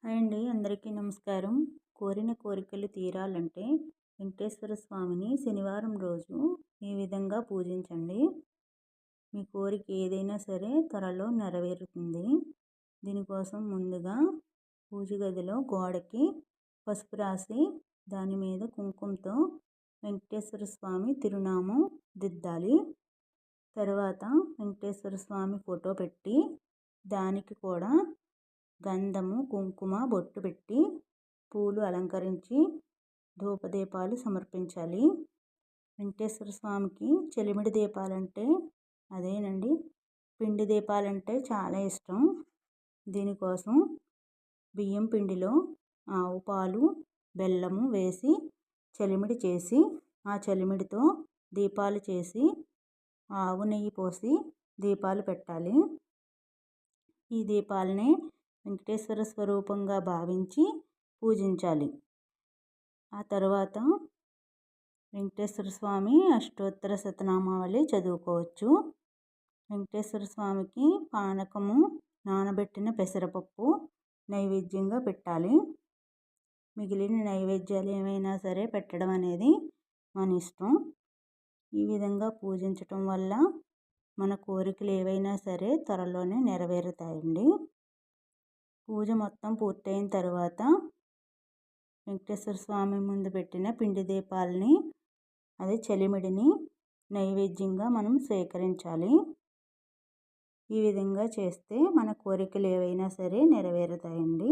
Hi అండి, అందరికీ నమస్కారం. కోరిన కోరికలు తీరాలంటే వెంకటేశ్వర స్వామిని శనివారం రోజు ఈ విధంగా పూజించండి. మీ కోరిక ఏదైనా సరే త్వరలో నెరవేరుతుంది. దీనికోసం ముందుగా పూజ గదిలో గోడకి పసుపు రాసి దాని మీద కుంకుమతో వెంకటేశ్వర స్వామి తిరునామం దిద్దాలి. తర్వాత వెంకటేశ్వర స్వామి ఫోటో పెట్టి దానికి కూడా గంధము కుంకుమ బొట్టు పెట్టి పూలు అలంకరించి ధూపదీపాలు సమర్పించాలి. వెంకటేశ్వర స్వామికి చెలిమిడి దీపాలంటే అదేనండి పిండి దీపాలంటే చాలా ఇష్టం. దీనికోసం బియ్యం పిండిలో ఆవు పాలు బెల్లము వేసి చలిమిడి చేసి ఆ చలిమిడితో దీపాలు చేసి ఆవు నెయ్యి పోసి దీపాలు పెట్టాలి. ఈ దీపాలనే వెంకటేశ్వర స్వరూపంగా భావించి పూజించాలి. ఆ తర్వాత వెంకటేశ్వర స్వామి అష్టోత్తర శతనామావళి చదువుకోవచ్చు. వెంకటేశ్వర స్వామికి పానకము నానబెట్టిన పెసరపప్పు నైవేద్యంగా పెట్టాలి. మిగిలిన నైవేద్యాలు ఏమైనా సరే పెట్టడం అనేది మన ఇష్టం. ఈ విధంగా పూజించటం వల్ల మన కోరికలు ఏవైనా సరే త్వరలోనే నెరవేరుతాయండి. పూజ మొత్తం పూర్తయిన తర్వాత వెంకటేశ్వర స్వామి ముందు పెట్టిన పిండి దీపాలని అదే చలిమిడిని నైవేద్యంగా మనం స్వీకరించాలి. ఈ విధంగా చేస్తే మన కోరికలు ఏవైనా సరే నెరవేరుతాయండి.